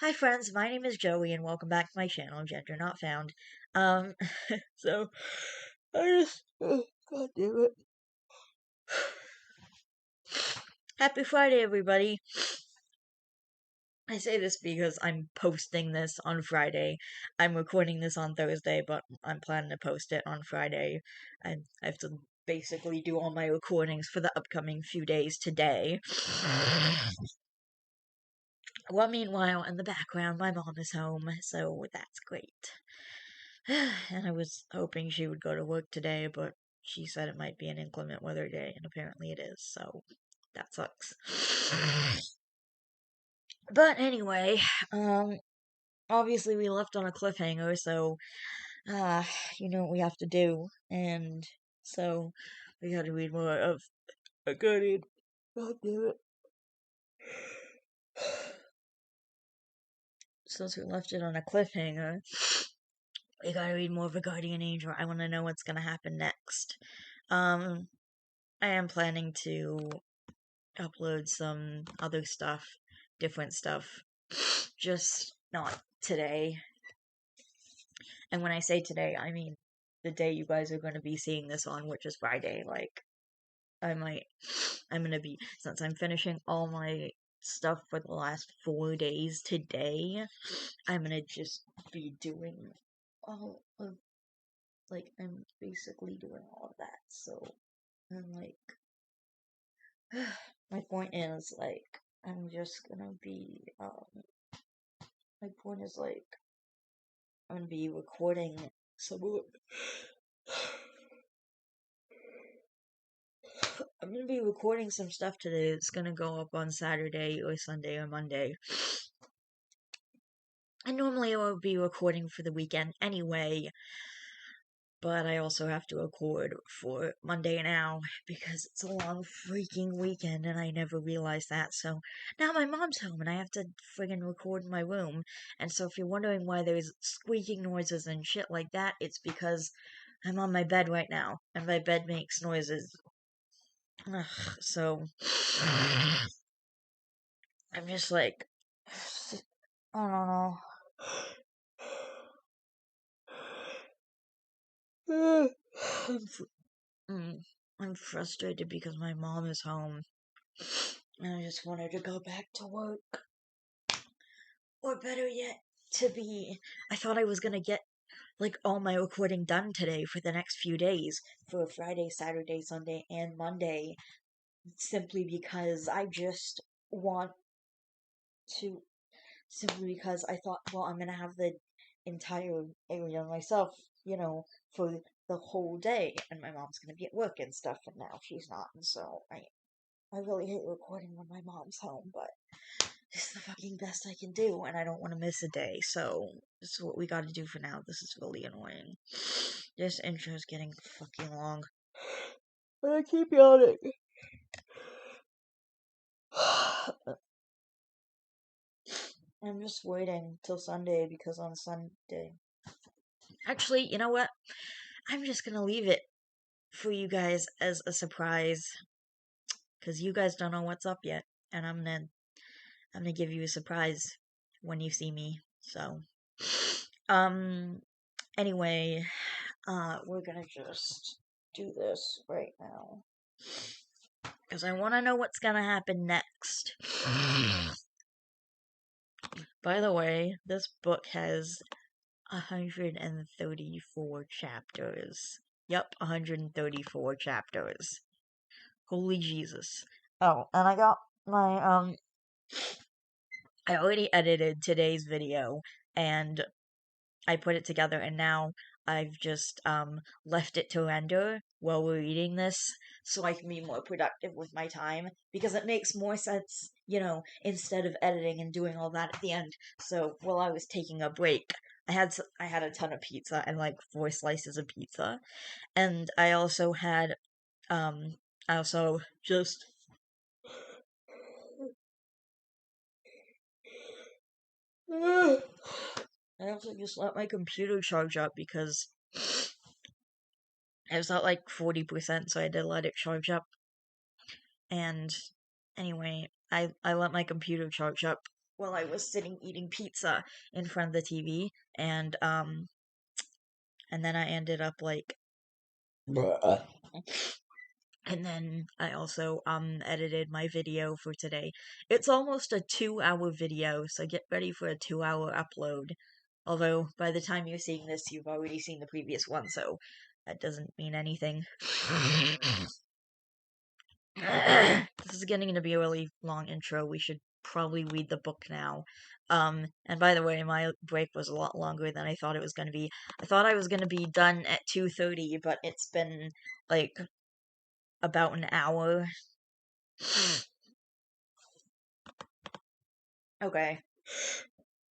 Hi friends, my name is Joey and welcome back to my channel, Gender Not Found. Um, so, God damn it. Happy Friday, everybody. I say this because I'm posting this on Friday. I'm recording this on Thursday, but I'm planning to post it on Friday. I have to basically do all my recordings for the upcoming few days today. Well, meanwhile, in the background, my mom is home, so that's great. And I was hoping she would go to work today, but she said it might be an inclement weather day, and apparently it is, so that sucks. But anyway, obviously we left on a cliffhanger, so, you know what we have to do, and so we gotta read more of A Guardian. God damn it. Since we left it on a cliffhanger, we gotta read more of A Guardian Angel. I wanna know what's gonna happen next. I am planning to upload some other stuff, different stuff, just not today. And when I say today, I mean the day you guys are going to be seeing this on, which is Friday. Like, I'm gonna be, since I'm finishing all my stuff for the last 4 days today, I'm gonna just be doing all of, like, I'm basically doing all of that, so, I'm like, my point is, like, I'm just gonna be, my point is, like, I'm gonna be recording some of I'm gonna be recording some stuff today. It's gonna go up on Saturday or Sunday or Monday. And normally I would be recording for the weekend anyway, but I also have to record for Monday now because it's a long freaking weekend and I never realized that. So now my mom's home and I have to friggin' record in my room. And so if you're wondering why there's squeaking noises and shit like that, it's because I'm on my bed right now and my bed makes noises. Ugh, so I'm just like, I don't know. I'm frustrated because my mom is home. And I just want her to go back to work. Or better yet, I thought I was gonna get, like, all my recording done today for the next few days. For Friday, Saturday, Sunday, and Monday. Simply because I just want to, simply because I thought, well, I'm gonna have the entire area myself, for the whole day, and my mom's gonna be at work and stuff, and now she's not, and so I really hate recording when my mom's home, but it's the fucking best I can do, and I don't want to miss a day, so this is what we gotta do for now. This is really annoying. This intro is getting fucking long. But I keep yawning. I'm just waiting till Sunday, because on Sunday... Actually, you know what? I'm just gonna leave it for you guys as a surprise, because you guys don't know what's up yet, and I'm gonna give you a surprise when you see me, so... Anyway, we're gonna just do this right now. Because I want to know what's gonna happen next. By the way, this book has 134 chapters. Yep, 134 chapters. Holy Jesus. Oh, and I got my, I already edited today's video, and I put it together, and now I've just left it to render while we're reading this so I can be more productive with my time, because it makes more sense, instead of editing and doing all that at the end. So while I was taking a break, I had a ton of pizza and like 4 slices of pizza, and I also had I also just I also just let my computer charge up because it was at like 40%, so I had to let it charge up. And anyway, I let my computer charge up while I was sitting eating pizza in front of the TV, and then I ended up like, and then I also edited my video for today. It's almost a 2 hour video, so get ready for a 2 hour upload. Although by the time you're seeing this, you've already seen the previous one, so that doesn't mean anything. This is getting to be a really long intro. We should probably read the book now. And by the way, my break was a lot longer than I thought it was going to be. I thought I was going to be done at 2:30, but it's been like about an hour. Okay.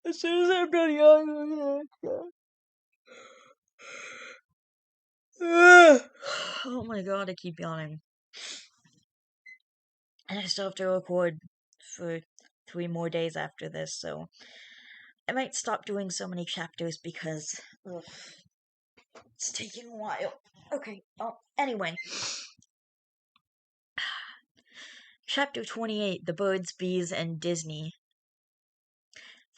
As soon as I'm done yawning, oh my god, I keep yawning. And I still have to record for 3 more days after this, so I might stop doing so many chapters because it's taking a while. Okay, anyway. Chapter 28, The Birds, Bees, and Disney.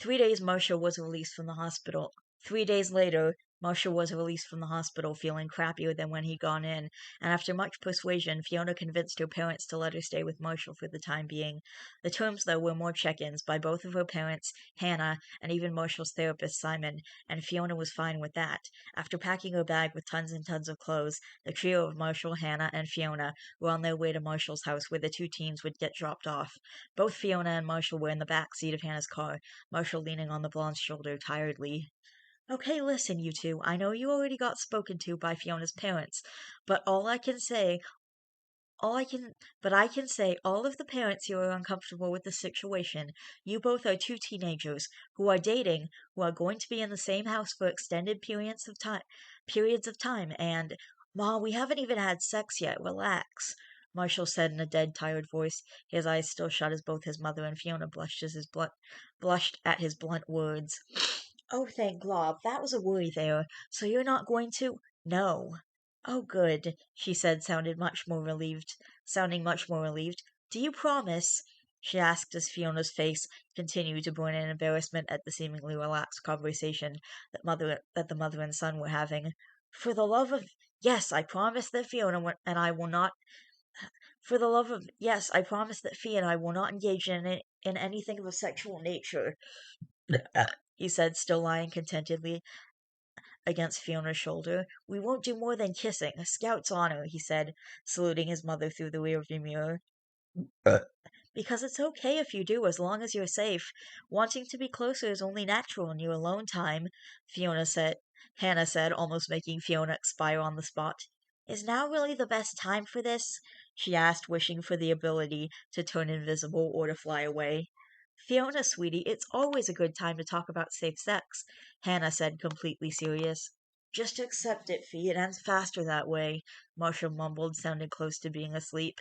3 days Marshall was released from the hospital. 3 days later, Marshall was released from the hospital feeling crappier than when he'd gone in, and after much persuasion, Fiona convinced her parents to let her stay with Marshall for the time being. The terms, though, were more check-ins by both of her parents, Hannah, and even Marshall's therapist, Simon, and Fiona was fine with that. After packing her bag with tons and tons of clothes, the trio of Marshall, Hannah, and Fiona were on their way to Marshall's house where the two teens would get dropped off. Both Fiona and Marshall were in the back seat of Hannah's car, Marshall leaning on the blonde's shoulder tiredly. Okay, listen, you two. I know you already got spoken to by Fiona's parents, but all I can, but I can say all of the parents here are uncomfortable with the situation. You both are two teenagers who are dating, who are going to be in the same house for extended periods of time, and, Ma, we haven't even had sex yet. Relax. Marshall said in a dead, tired voice, his eyes still shut as both his mother and Fiona blushed at his blunt words. Oh, thank Glob, that was a worry there. So you're not going to? No. Oh, good, she said, sounding much more relieved. Do you promise? She asked as Fiona's face continued to burn in embarrassment at the seemingly relaxed conversation that the mother and son were having. For the love of yes, I promise that and I will not. For the love of yes, I promise that Fee and I will not engage in anything of a sexual nature. He said, still lying contentedly against Fiona's shoulder. We won't do more than kissing. A scout's honor, he said, saluting his mother through the rearview mirror. Because it's okay if you do, as long as you're safe. Wanting to be closer is only natural in your alone time, Hannah said, almost making Fiona expire on the spot. Is now really the best time for this? She asked, wishing for the ability to turn invisible or to fly away. Fiona, sweetie, it's always a good time to talk about safe sex, Hannah said, completely serious. Just accept it, Fee. It ends faster that way, Marshall mumbled, sounding close to being asleep.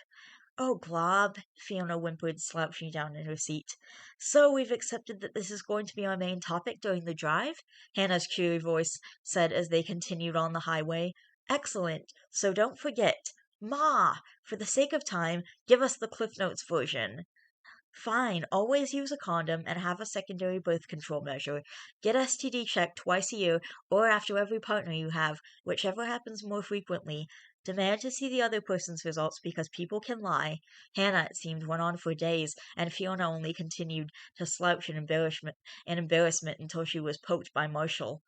Oh, Glob, Fiona whimpered, slouching down in her seat. So we've accepted that this is going to be our main topic during the drive? Hannah's cheery voice said as they continued on the highway. Excellent. So don't forget. Ma, for the sake of time, give us the Cliff Notes version. Fine, always use a condom and have a secondary birth control measure. Get STD checked twice a year or after every partner you have, whichever happens more frequently. Demand to see the other person's results because people can lie. Hannah, it seemed, went on for days, and Fiona only continued to slouch in embarrassment until she was poked by Marshall.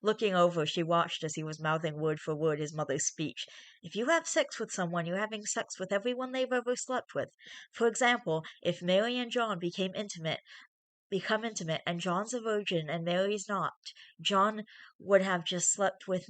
Looking over, she watched as he was mouthing word for word his mother's speech. If you have sex with someone, you're having sex with everyone they've ever slept with. For example, if Mary and John become intimate, and John's a virgin and Mary's not, John would have just slept with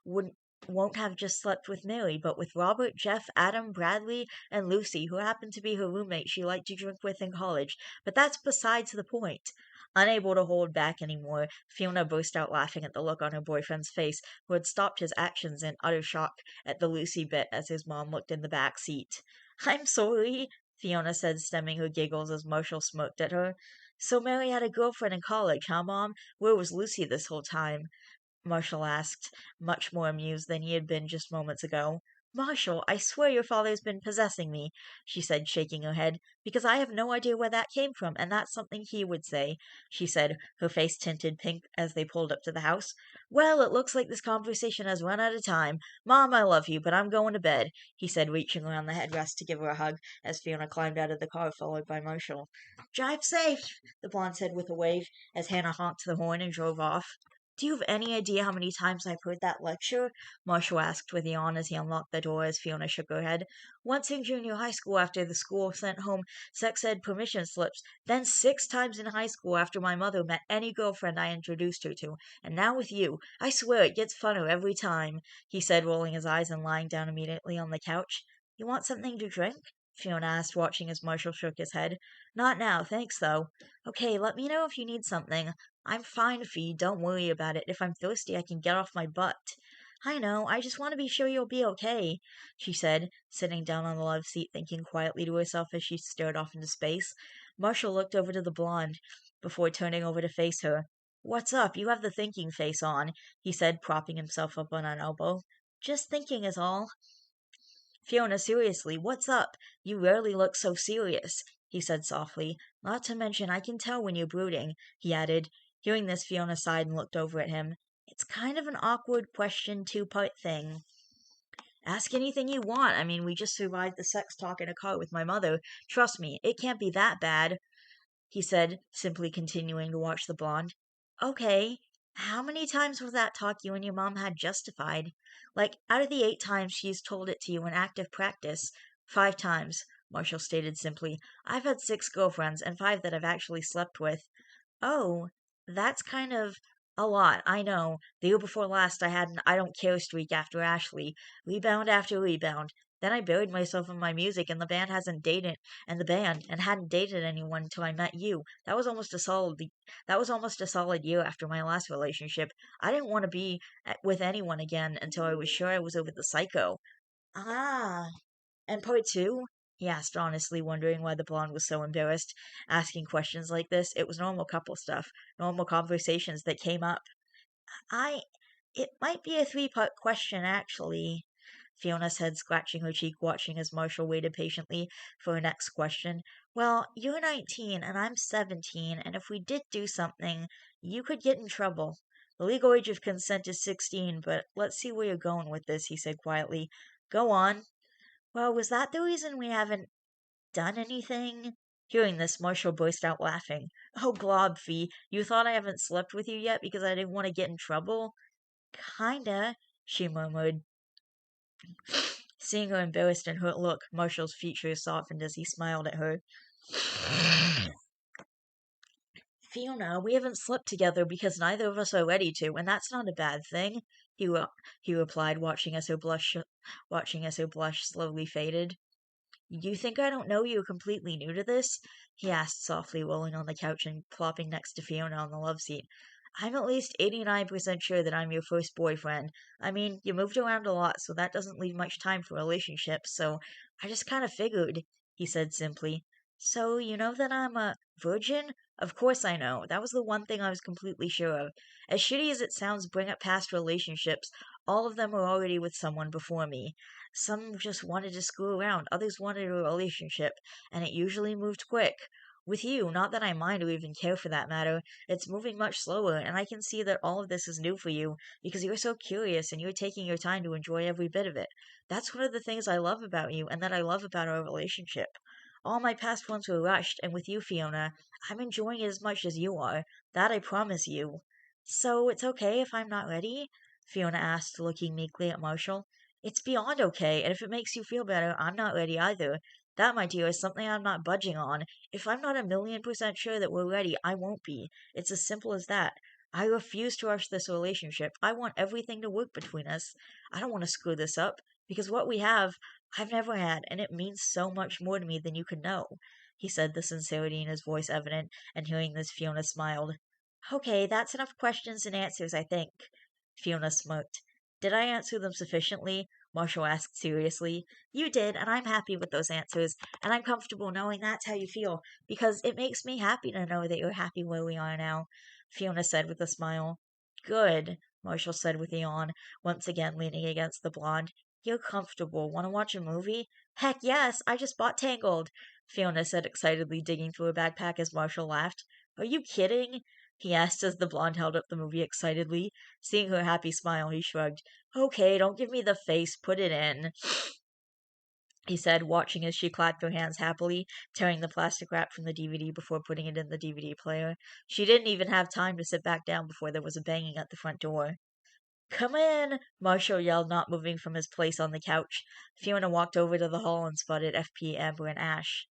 would won't have just slept with Mary, but with Robert, Jeff, Adam, Bradley, and Lucy, who happened to be her roommate she liked to drink with in college. But that's besides the point. Unable to hold back any more, Fiona burst out laughing at the look on her boyfriend's face, who had stopped his actions in utter shock at the Lucy bit as his mom looked in the back seat. I'm sorry, Fiona said, stemming her giggles as Marshall smirked at her. So Mary had a girlfriend in college, huh, Mom? Where was Lucy this whole time? Marshall asked, much more amused than he had been just moments ago. Marshall, I swear your father's been possessing me, she said, shaking her head, because I have no idea where that came from, and that's something he would say, she said, her face tinted pink as they pulled up to the house. Well, it looks like this conversation has run out of time. Mom, I love you, but I'm going to bed, he said, reaching around the headrest to give her a hug as Fiona climbed out of the car, followed by Marshall. Drive safe, the blonde said with a wave as Hannah honked the horn and drove off. Do you have any idea how many times I've heard that lecture? Marshall asked with a yawn as he unlocked the door as Fiona shook her head. Once in junior high school after the school sent home sex ed permission slips, then 6 times in high school after my mother met any girlfriend I introduced her to, and now with you. I swear it gets funner every time, he said, rolling his eyes and lying down immediately on the couch. You want something to drink? Fiona asked, watching as Marshall shook his head. Not now, thanks though. Okay, let me know if you need something. I'm fine, Fee, don't worry about it. If I'm thirsty, I can get off my butt. I know, I just want to be sure you'll be okay, she said, sitting down on the love seat, thinking quietly to herself as she stared off into space. Marshall looked over to the blonde before turning over to face her. What's up? You have the thinking face on, he said, propping himself up on an elbow. Just thinking is all. Fiona, seriously, what's up? You rarely look so serious, he said softly. Not to mention, I can tell when you're brooding, he added. Hearing this, Fiona sighed and looked over at him. It's kind of an awkward question, two-part thing. Ask anything you want. I mean, we just survived the sex talk in a car with my mother. Trust me, it can't be that bad, he said, simply continuing to watch the blonde. Okay, how many times was that talk you and your mom had justified? Like, out of the 8 times she's told it to you in active practice, 5 times, Marshall stated simply. I've had 6 girlfriends, and 5 that I've actually slept with. Oh, that's kind of a lot, I know. The year before last, I had an I don't care streak after Ashley, rebound after rebound. Then I buried myself in my music, and the band, and hadn't dated anyone until I met you. That was almost a solid year after my last relationship. I didn't want to be with anyone again until I was sure I was over the psycho. Ah, and part two? He asked honestly, wondering why the blonde was so embarrassed. Asking questions like this, it was normal couple stuff, normal conversations that came up. I. It might be a 3-part question, actually, Fiona said, scratching her cheek, watching as Marshall waited patiently for her next question. Well, you're 19 and I'm 17, and if we did do something, you could get in trouble. The legal age of consent is 16, but let's see where you're going with this, he said quietly. Go on. Well, was that the reason we haven't done anything? Hearing this, Marshall burst out laughing. Oh, Globfee, you thought I haven't slept with you yet because I didn't want to get in trouble? Kinda, she murmured. Seeing her embarrassed and hurt look, Marshall's features softened as he smiled at her. Fiona, we haven't slept together because neither of us are ready to, and that's not a bad thing, he replied, watching as her blush slowly faded. You think I don't know you're completely new to this? He asked softly, rolling on the couch and plopping next to Fiona on the love seat. I'm at least 89% sure that I'm your first boyfriend. I mean, you moved around a lot, so that doesn't leave much time for relationships, so I just kind of figured, he said simply. So, you know that I'm a virgin? Of course I know. That was the one thing I was completely sure of. As shitty as it sounds, bring up past relationships, all of them were already with someone before me. Some just wanted to screw around, others wanted a relationship, and it usually moved quick. With you, not that I mind or even care for that matter, it's moving much slower, and I can see that all of this is new for you because you're so curious and you're taking your time to enjoy every bit of it. That's one of the things I love about you and that I love about our relationship. All my past ones were rushed, and with you, Fiona, I'm enjoying it as much as you are. That I promise you. So it's okay if I'm not ready? Fiona asked, looking meekly at Marshall. It's beyond okay, and if it makes you feel better, I'm not ready either. That, my dear, is something I'm not budging on. If I'm not 1,000,000% sure that we're ready, I won't be. It's as simple as that. I refuse to rush this relationship. I want everything to work between us. I don't want to screw this up, because what we have, I've never had, and it means so much more to me than you can know, he said, the sincerity in his voice evident, and hearing this, Fiona smiled. Okay, that's enough questions and answers, I think. Fiona smirked. Did I answer them sufficiently? Marshall asked seriously. You did, and I'm happy with those answers, and I'm comfortable knowing that's how you feel, because it makes me happy to know that you're happy where we are now, Fiona said with a smile. Good, Marshall said with a yawn, once again leaning against the blonde. You're comfortable. Want to watch a movie? Heck yes, I just bought Tangled, Fiona said excitedly, digging through her backpack as Marshall laughed. Are you kidding? He asked as the blonde held up the movie excitedly. Seeing her happy smile, he shrugged. Okay, don't give me the face, put it in, he said, watching as she clapped her hands happily, tearing the plastic wrap from the DVD before putting it in the DVD player. She didn't even have time to sit back down before there was a banging at the front door. Come in, Marshall yelled, not moving from his place on the couch. Fiona walked over to the hall and spotted FP, Amber, and Ash.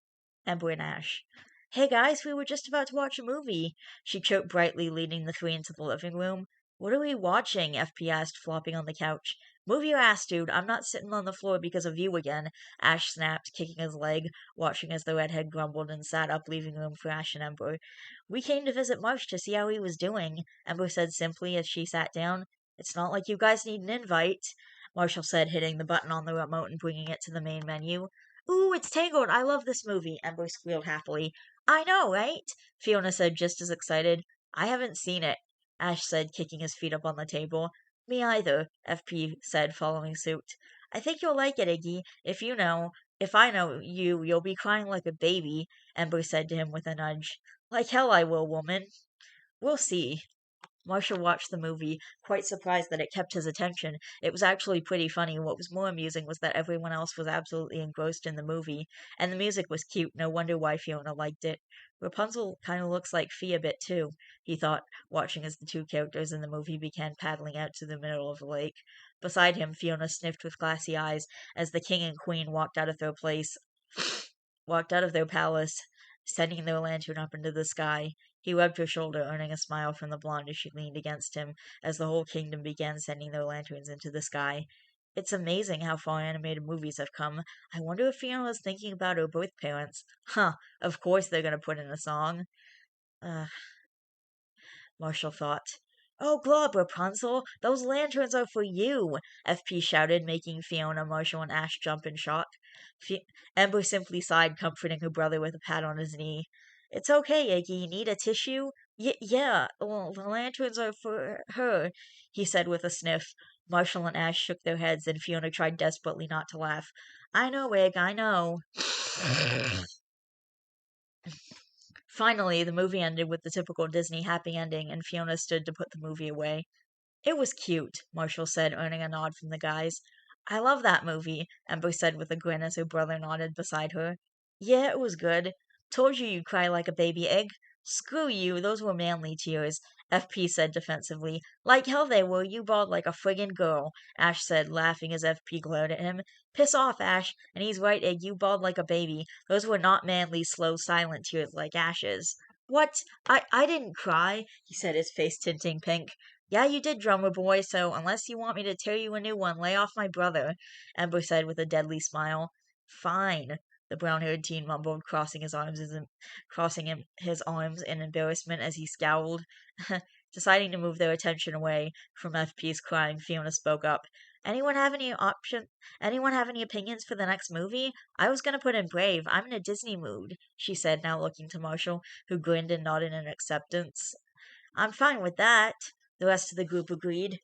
Amber and Ash. Hey guys, we were just about to watch a movie, she choked brightly, leading the three into the living room. What are we watching? FP asked, flopping on the couch. Move your ass, dude. I'm not sitting on the floor because of you again, Ash snapped, kicking his leg, watching as the redhead grumbled and sat up, leaving room for Ash and Ember. We came to visit Marsh to see how he was doing, Ember said simply as she sat down. It's not like you guys need an invite, Marshall said, hitting the button on the remote and bringing it to the main menu. Ooh, it's Tangled. I love this movie, Ember squealed happily. I know, right? Fiona said, just as excited. I haven't seen it, Ash said, kicking his feet up on the table. Me either, FP said, following suit. I think you'll like it, Iggy. If I know you, you'll be crying like a baby, Ember said to him with a nudge. Like hell I will, woman. We'll see. Marshall watched the movie, quite surprised that it kept his attention. It was actually pretty funny. What was more amusing was that everyone else was absolutely engrossed in the movie, and the music was cute. No wonder why Fiona liked it. Rapunzel kind of looks like Fee a bit too, he thought, watching as the two characters in the movie began paddling out to the middle of the lake. Beside him, Fiona sniffed with glassy eyes as the king and queen walked out of their palace, sending their lantern up into the sky. He rubbed her shoulder, earning a smile from the blonde as she leaned against him, as the whole kingdom began sending their lanterns into the sky. It's amazing how far animated movies have come. I wonder if Fiona was thinking about her birth parents. Huh, of course they're gonna put in a song. Uh, Marshall thought. Oh, Glob, Rapunzel, those lanterns are for you, FP shouted, making Fiona, Marshall, and Ash jump in shock. Ember simply sighed, comforting her brother with a pat on his knee. It's okay, Iggy. Need a tissue? Yeah, well, the lanterns are for her, he said with a sniff. Marshall and Ash shook their heads, and Fiona tried desperately not to laugh. I know, Ig, I know. Finally, the movie ended with the typical Disney happy ending, and Fiona stood to put the movie away. It was cute, Marshall said, earning a nod from the guys. I love that movie, Ember said with a grin as her brother nodded beside her. Yeah, it was good. Told you you'd cry like a baby egg. Screw you, those were manly tears, FP said defensively. Like hell they were, you bawled like a friggin' girl, Ash said, laughing as FP glared at him. Piss off, Ash, and he's right, Egg, you bawled like a baby. Those were not manly, slow, silent tears like Ash's. What? I didn't cry, he said, his face tinting pink. Yeah, you did, drummer boy, so unless you want me to tear you a new one, lay off my brother, Ember said with a deadly smile. Fine, the brown-haired teen mumbled, his arms in embarrassment as he scowled. Deciding to move their attention away from FP's crying, Fiona spoke up. Anyone have any opinions for the next movie? I was gonna put in Brave. I'm in a Disney mood, she said, now looking to Marshall, who grinned and nodded in acceptance. I'm fine with that, the rest of the group agreed.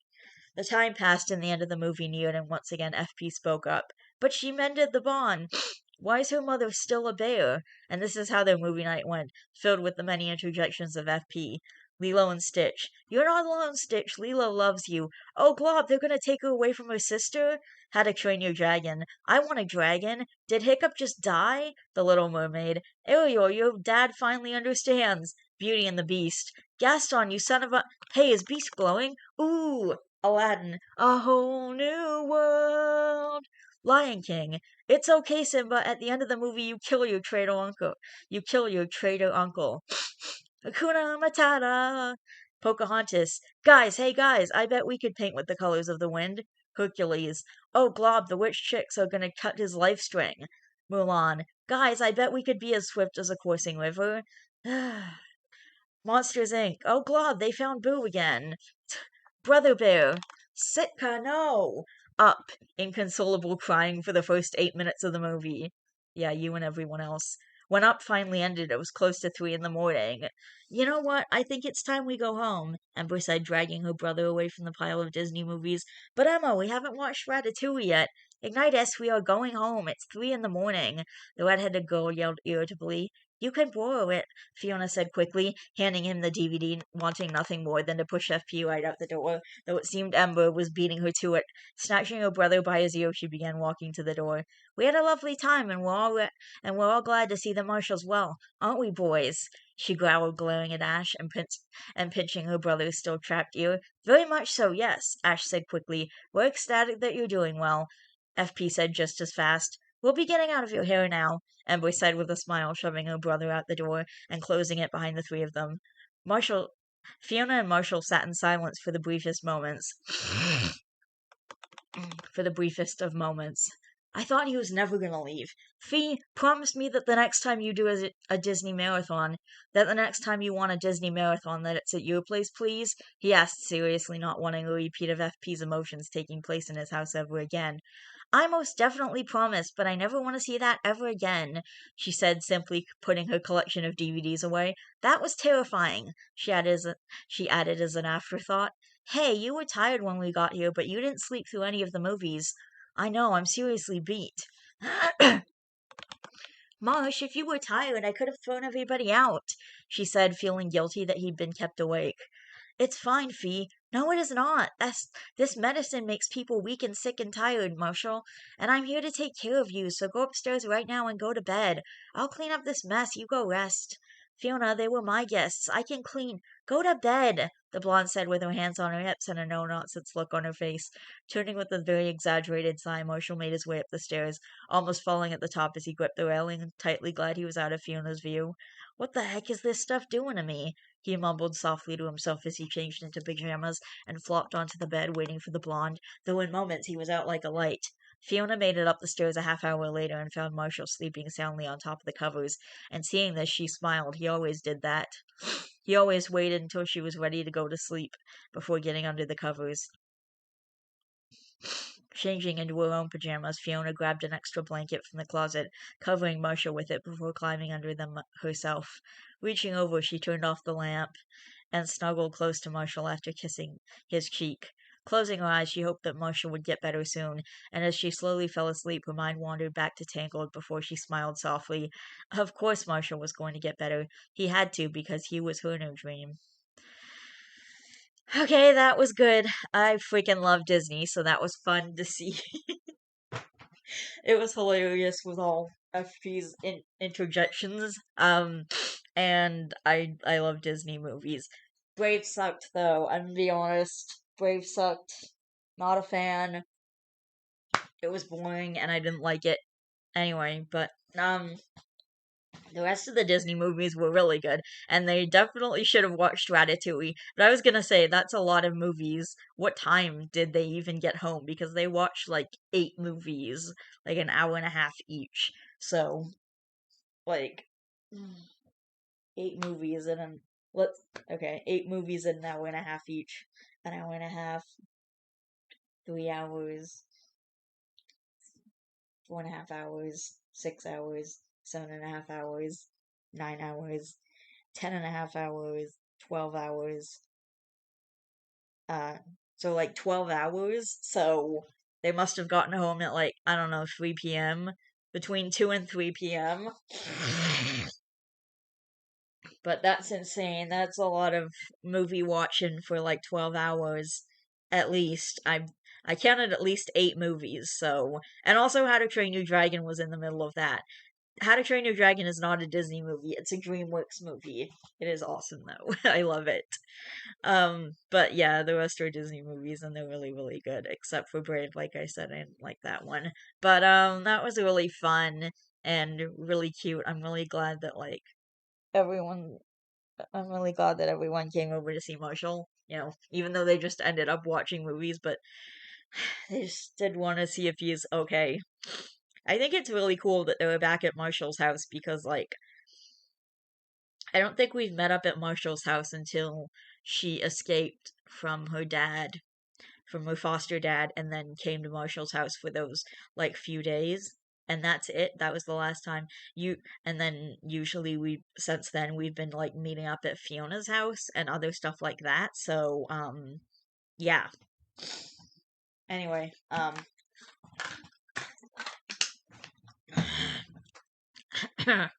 The time passed and the end of the movie neared, and once again FP spoke up. But she mended the bond. Why is her mother still a bear? And this is how their movie night went, filled with the many interjections of FP. Lilo and Stitch. You're not alone, Stitch. Lilo loves you. Oh, Glob, they're gonna take her away from her sister? How to Train Your Dragon. I want a dragon. Did Hiccup just die? The Little Mermaid. Ariel, your dad finally understands. Beauty and the Beast. Gaston, you son of a... Hey, is Beast glowing? Ooh, Aladdin. A whole new world. Lion King. It's okay, Simba. At the end of the movie, you kill your traitor uncle. You kill your traitor uncle. Hakuna Matata. Pocahontas. Guys, hey guys, I bet we could paint with the colors of the wind. Hercules. Oh, Glob, the witch chicks are gonna cut his life string. Mulan. Guys, I bet we could be as swift as a coursing river. Monsters Inc. Oh, Glob, they found Boo again. Brother Bear. Sitka, no. Up, inconsolable crying for the first 8 minutes of the movie. Yeah, you and everyone else. When Up finally ended, it was close to 3 in the morning. You know what? I think it's time we go home, Ember said, dragging her brother away from the pile of Disney movies. But Emma, we haven't watched Ratatouille yet. Ignitus, we are going home. It's 3 in the morning, the red-headed girl yelled irritably. You can borrow it, Fiona said quickly, handing him the DVD, wanting nothing more than to push FP right out the door, though it seemed Ember was beating her to it. Snatching her brother by his ear, she began walking to the door. We had a lovely time, and we're all glad to see the Marshalls well, aren't we, boys? She growled, glaring at Ash and pinching her brother's still trapped ear. Very much so, yes, Ash said quickly. We're ecstatic that you're doing well, FP said just as fast. We'll be getting out of your hair now, Ember said with a smile, shoving her brother out the door and closing it behind the three of them. Fiona and Marshall sat in silence for the briefest moments. For the briefest of moments. I thought he was never going to leave. Fee, promise me that the next time you do a Disney marathon, that the next time you want a Disney marathon, that it's at your place, please? He asked, seriously not wanting a repeat of FP's emotions taking place in his house ever again. I most definitely promise, but I never want to see that ever again, she said, simply putting her collection of DVDs away. That was terrifying, she added as an afterthought. Hey, you were tired when we got here, but you didn't sleep through any of the movies. I know, I'm seriously beat. Marsh, if you were tired, I could have thrown everybody out, she said, feeling guilty that he'd been kept awake. It's fine, Fee. No, it is not. This medicine makes people weak and sick and tired, Marshall. And I'm here to take care of you, so go upstairs right now and go to bed. I'll clean up this mess. You go rest. Fiona, they were my guests. I can clean. Go to bed, the blonde said with her hands on her hips and a no-nonsense look on her face. Turning with a very exaggerated sigh, Marshall made his way up the stairs, almost falling at the top as he gripped the railing, tightly glad he was out of Fiona's view. What the heck is this stuff doing to me? He mumbled softly to himself as he changed into pajamas and flopped onto the bed, waiting for the blonde, though in moments he was out like a light. Fiona made it up the stairs a half-hour later and found Marshall sleeping soundly on top of the covers, and seeing this, she smiled. He always did that. He always waited until she was ready to go to sleep before getting under the covers. Changing into her own pajamas, Fiona grabbed an extra blanket from the closet, covering Marshall with it before climbing under them herself. Reaching over, she turned off the lamp and snuggled close to Marshall after kissing his cheek. Closing her eyes, she hoped that Marshall would get better soon, and as she slowly fell asleep, her mind wandered back to Tangled before she smiled softly. Of course Marshall was going to get better. He had to, because he was her new dream. Okay, that was good. I freaking love Disney, so that was fun to see. It was hilarious with all FP's interjections. And I love Disney movies. Brave sucked though. I'm gonna be honest. Brave sucked. Not a fan. It was boring, and I didn't like it anyway. But the rest of the Disney movies were really good, and they definitely should have watched Ratatouille. But I was gonna say, that's a lot of movies. What time did they even get home? Because they watched like 8 movies, like an hour and a half each. So, like, 8 movies in an let's okay, 8 movies in an hour and a half each. An hour and a half, 3 hours, 4.5 hours, 6 hours, 7.5 hours, 9 hours, 10.5 hours, 12 hours. So like 12 hours. So they must have gotten home at like, I don't know, 3 p.m. Between 2 and 3 p.m. But that's insane. That's a lot of movie watching for like 12 hours at least. I counted at least 8 movies, so and also How to Train Your Dragon was in the middle of that. How to Train Your Dragon is not a Disney movie. It's a DreamWorks movie. It is awesome though. I love it. But yeah, the rest are Disney movies and they're really, really good, except for Brave, like I said, I didn't like that one. But that was really fun and really cute. Everyone I'm really glad that everyone came over to see Marshall. Even though they just ended up watching movies, but they just did want to see if he's okay. I think it's really cool that they were back at Marshall's house because, like, I don't think we've met up at Marshall's house until she escaped from her foster dad, and then came to Marshall's house for those, like, few days. And that's it. That was the last time and then usually since then, we've been, like, meeting up at Fiona's house and other stuff like that. So, yeah. Anyway, I'm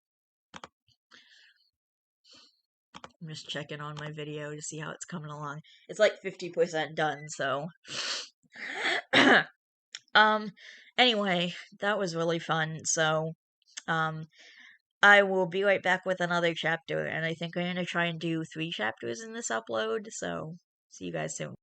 just checking on my video to see how it's coming along. It's like 50% done, so. um, anyway, that was really fun. So, um, I will be right back with another chapter, and I think I'm gonna try and do 3 chapters in this upload, so see you guys soon.